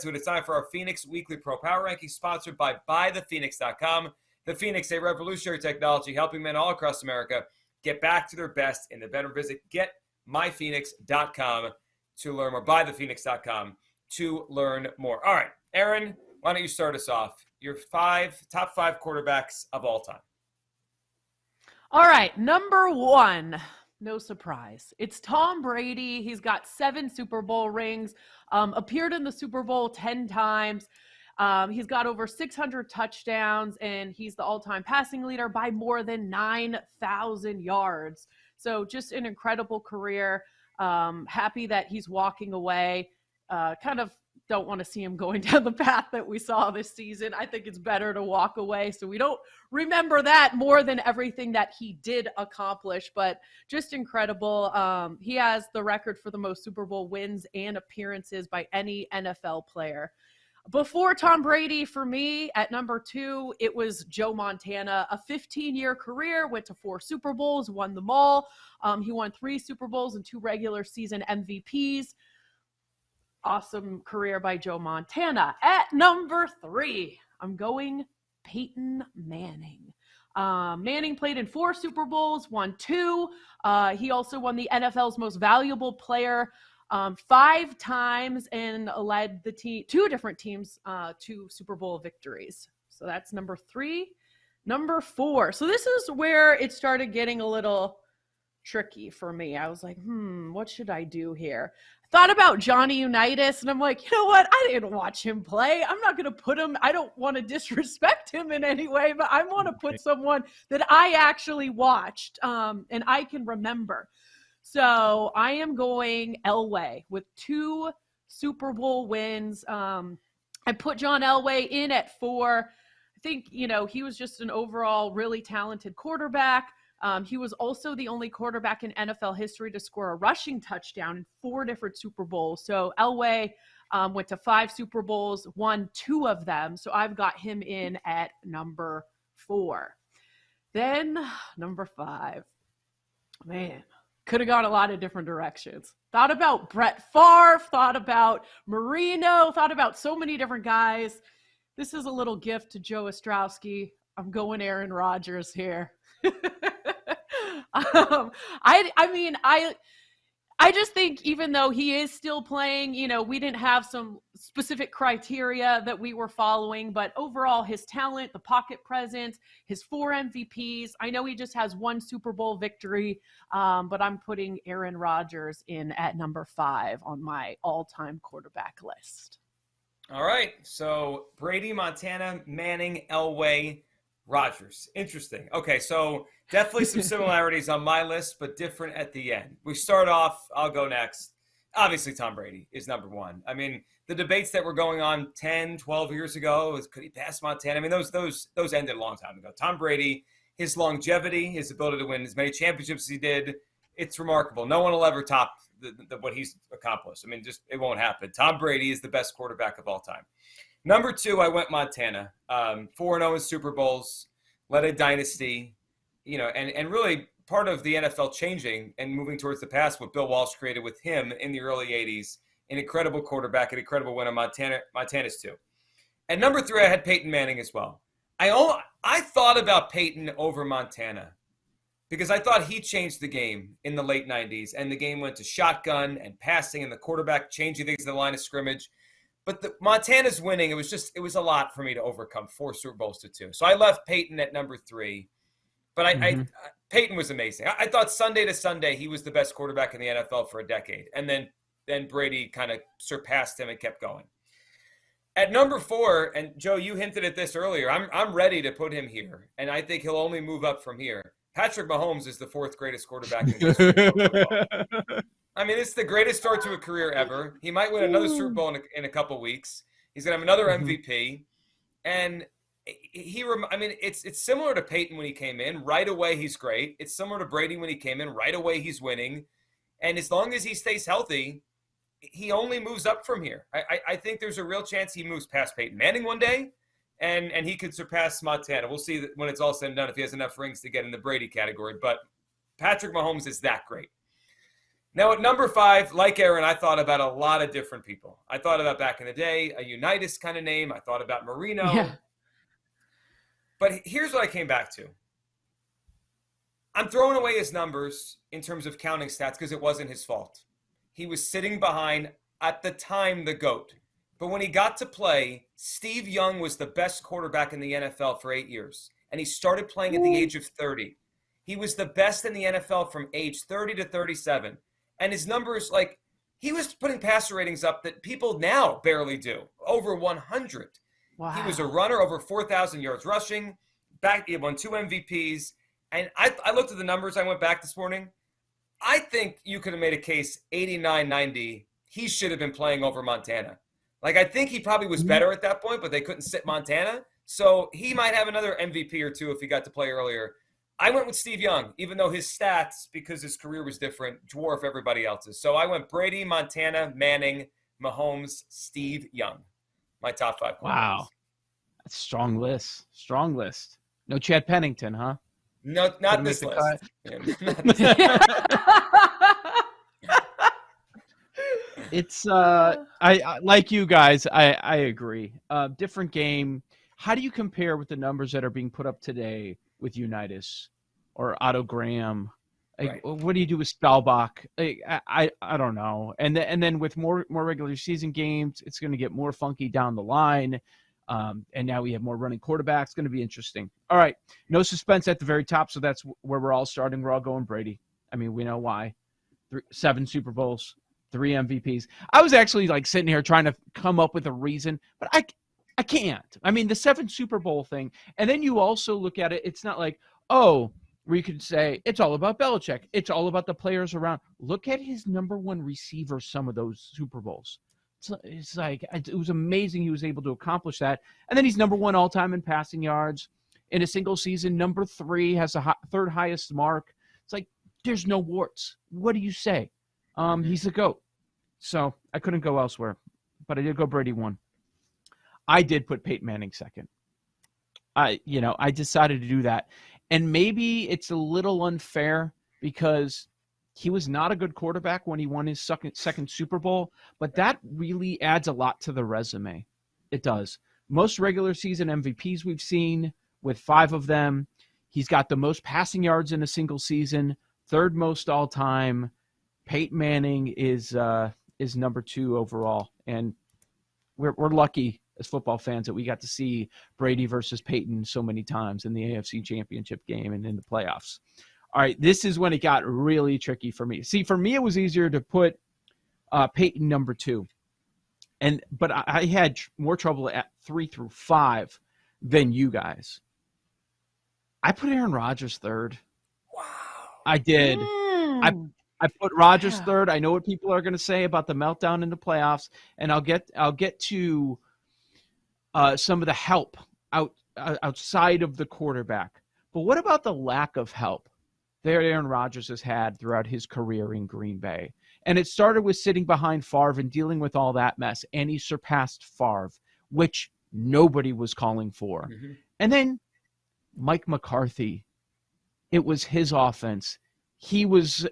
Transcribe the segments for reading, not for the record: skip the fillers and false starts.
to it. It's time for our Phoenix Weekly Pro Power Ranking, sponsored by BuyThePhoenix.com. The Phoenix, a revolutionary technology helping men all across America get back to their best in the bedroom. Visit GetMyPhoenix.com to learn more. BuyThePhoenix.com to learn more. All right, Erin, why don't you start us off? Your top five quarterbacks of all time. All right, number one, no surprise. It's Tom Brady. He's got 7 Super Bowl rings, appeared in the Super Bowl 10 times. He's got over 600 touchdowns, and he's the all-time passing leader by more than 9,000 yards. So just an incredible career. Happy that he's walking away. Kind of don't want to see him going down the path that we saw this season. I think it's better to walk away so we don't remember that more than everything that he did accomplish, but just incredible. He has the record for the most Super Bowl wins and appearances by any NFL player. Before Tom Brady, for me, at number 2, it was Joe Montana. A 15-year career, went to 4 Super Bowls, won them all. He won 3 Super Bowls and 2 regular season MVPs. Awesome career by Joe Montana. At number 3, I'm going Peyton Manning. Manning played in 4 Super Bowls, won 2. He also won the NFL's most valuable player 5 times and led the team, 2 different teams to Super Bowl victories. So that's number 3. Number 4. So this is where it started getting a little tricky for me. I was like, what should I do here? Thought about Johnny Unitas, and I'm like, you know what? I didn't watch him play. I'm not going to put him, I don't want to disrespect him in any way, but I want to put someone that I actually watched and I can remember. So I am going Elway with 2 Super Bowl wins. I put John Elway in at 4. I think, he was just an overall really talented quarterback. He was also the only quarterback in NFL history to score a rushing touchdown in 4 different Super Bowls. So Elway went to 5 Super Bowls, won 2 of them. So I've got him in at number 4. Then number 5. Man, could have gone a lot of different directions. Thought about Brett Favre, thought about Marino, thought about so many different guys. This is a little gift to Joe Ostrowski. I'm going Aaron Rodgers here. I just think even though he is still playing, we didn't have some specific criteria that we were following, but overall his talent, the pocket presence, his 4 MVPs. I know he just has 1 Super Bowl victory, but I'm putting Aaron Rodgers in at number 5 on my all-time quarterback list. All right. So Brady, Montana, Manning, Elway, Rodgers. Interesting. Okay, so definitely some similarities on my list, but different at the end. We start off, I'll go next. Obviously, Tom Brady is number 1. I mean, the debates that were going on 10, 12 years ago, could he pass Montana? I mean, those ended a long time ago. Tom Brady, his longevity, his ability to win as many championships as he did, it's remarkable. No one will ever top what he's accomplished. I mean, just it won't happen. Tom Brady is the best quarterback of all time. Number 2, I went Montana. 4-0 in Super Bowls, led a dynasty, and really part of the NFL changing and moving towards the past, what Bill Walsh created with him in the early 80s, an incredible quarterback, an incredible winner. Montana's 2. At number 3, I had Peyton Manning as well. I thought about Peyton over Montana because I thought he changed the game in the late 90s, and the game went to shotgun and passing and the quarterback changing things in the line of scrimmage. But Montana's winning, it was a lot for me to overcome. 4 Super Bowls to 2. So I left Peyton at number 3. But Peyton was amazing. I thought Sunday to Sunday he was the best quarterback in the NFL for a decade. And then Brady kind of surpassed him and kept going. At number 4, and Joe, you hinted at this earlier, I'm ready to put him here. And I think he'll only move up from here. Patrick Mahomes is the 4th greatest quarterback in history of football. I mean, it's the greatest start to a career ever. He might win another Super Bowl in a couple weeks. He's going to have another MVP. And it's similar to Peyton when he came in. Right away, he's great. It's similar to Brady when he came in. Right away, he's winning. And as long as he stays healthy, he only moves up from here. I think there's a real chance he moves past Peyton Manning one day, and he could surpass Montana. We'll see when it's all said and done if he has enough rings to get in the Brady category. But Patrick Mahomes is that great. Now at number 5, like Erin, I thought about a lot of different people. I thought about back in the day, a Unitas kind of name. I thought about Marino. Yeah. But here's what I came back to. I'm throwing away his numbers in terms of counting stats because it wasn't his fault. He was sitting behind, at the time, the GOAT. But when he got to play, Steve Young was the best quarterback in the NFL for 8 years. And he started playing at the age of 30. He was the best in the NFL from age 30 to 37. And his numbers, like, he was putting passer ratings up that people now barely do, over 100. Wow. He was a runner, over 4,000 yards rushing. He won 2 MVPs. And I looked at the numbers. I went back this morning. I think you could have made a case 89, 90. He should have been playing over Montana. Like, I think he probably was better at that point, but they couldn't sit Montana. So he might have another MVP or two if he got to play earlier. I went with Steve Young, even though his stats, because his career was different, dwarf everybody else's. So I went Brady, Montana, Manning, Mahomes, Steve Young. My top 5. Wow. That's a strong list. Strong list. No Chad Pennington, huh? No, not this list. It's I like you guys. I agree. Different game. How do you compare with the numbers that are being put up today with Unitas or Otto Graham? Like, Right. what do you do with Staubach? Like, I don't know. And then with more regular season games, it's going to get more funky down the line. And now we have more running quarterbacks. Going to be interesting. All right. No suspense at the very top. So that's where we're all starting. We're all going Brady. I mean, we know why. 7 Super Bowls, 3 MVPs. I was actually like sitting here trying to come up with a reason, but I can't. I mean, the 7 Super Bowl thing. And then you also look at it. It's not like, oh, where you could say it's all about Belichick. It's all about the players around. Look at his number 1 receiver, some of those Super Bowls. It's like, it was amazing he was able to accomplish that. And then he's number 1 all-time in passing yards. In a single season, number 3 has the 3rd highest mark. It's like, there's no warts. What do you say? He's the GOAT. So I couldn't go elsewhere. But I did go Brady 1. I did put Peyton Manning 2nd. I decided to do that. And maybe it's a little unfair because he was not a good quarterback when he won his second Super Bowl, but that really adds a lot to the resume. It does. Most regular season MVPs we've seen, with 5 of them. He's got the most passing yards in a single season, 3rd most all time. Peyton Manning is number 2 overall, and we're lucky as football fans that we got to see Brady versus Peyton so many times in the AFC Championship game and in the playoffs. All right, this is when it got really tricky for me. See, for me, it was easier to put Peyton number 2. But I had more trouble at 3 through 5 than you guys. I put Aaron Rodgers 3rd. Wow. I did. I put Rodgers 3rd. I know what people are going to say about the meltdown in the playoffs, and I'll get to some of the help outside of the quarterback. But what about the lack of help that Aaron Rodgers has had throughout his career in Green Bay? And it started with sitting behind Favre and dealing with all that mess, and he surpassed Favre, which nobody was calling for. Mm-hmm. And then Mike McCarthy, it was his offense. He was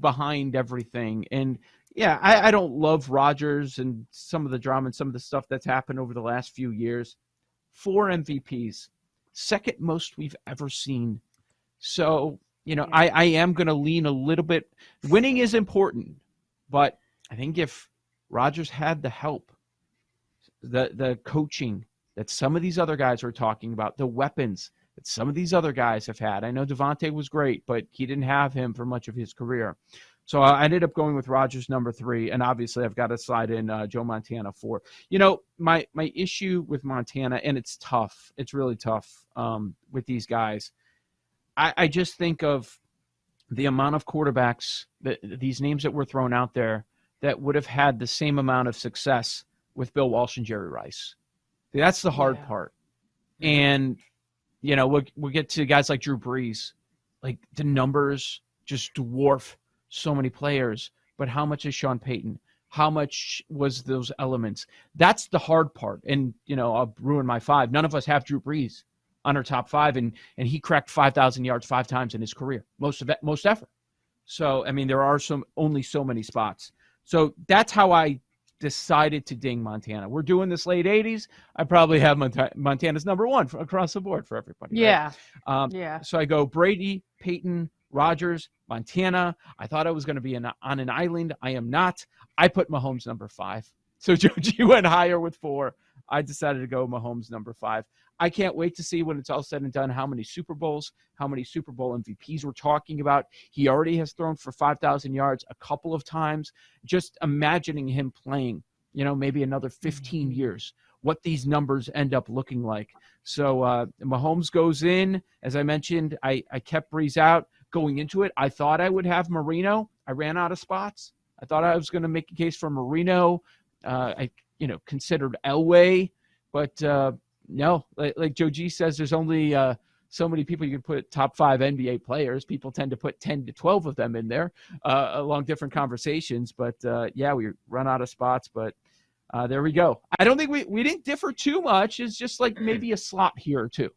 behind everything. And yeah, I don't love Rodgers and some of the drama and some of the stuff that's happened over the last few years. 4 MVPs, 2nd most we've ever seen. So, I am going to lean a little bit. Winning is important, but I think if Rodgers had the help, the coaching that some of these other guys were talking about, the weapons that some of these other guys have had. I know Devontae was great, but he didn't have him for much of his career. So I ended up going with Rodgers number 3, and obviously I've got to slide in Joe Montana 4. My issue with Montana, and it's tough. It's really tough with these guys. I just think of the amount of quarterbacks, these names that were thrown out there, that would have had the same amount of success with Bill Walsh and Jerry Rice. That's the hard part. And we'll get to guys like Drew Brees. Like, the numbers just dwarf so many players. But how much is Sean Payton? How much was those elements? That's the hard part. And, I'll ruin my 5. None of us have Drew Brees on our top 5, and he cracked 5,000 yards 5 times in his career. Most ever. So, I mean, there are only so many spots. So that's how I decided to ding Montana. We're doing this late 80s. I probably have Montana's number one across the board for everybody. Yeah. Right? Yeah. So I go Brady, Peyton, Rodgers, Montana. I thought I was going to be on an island. I am not. I put Mahomes number 5. So Joji went higher with 4. I decided to go Mahomes number 5. I can't wait to see when it's all said and done how many Super Bowls, how many Super Bowl MVPs we're talking about. He already has thrown for 5,000 yards a couple of times. Just imagining him playing, maybe another 15 years, what these numbers end up looking like. So Mahomes goes in. As I mentioned, I kept Breeze out. Going into it, I thought I would have Marino. I ran out of spots. I thought I was going to make a case for Marino. I considered Elway, but no, like Joe G says, there's only so many people you can put top 5 NBA players. People tend to put 10 to 12 of them in there along different conversations. But we run out of spots. But there we go. I don't think we didn't differ too much. It's just like maybe a slot here or two.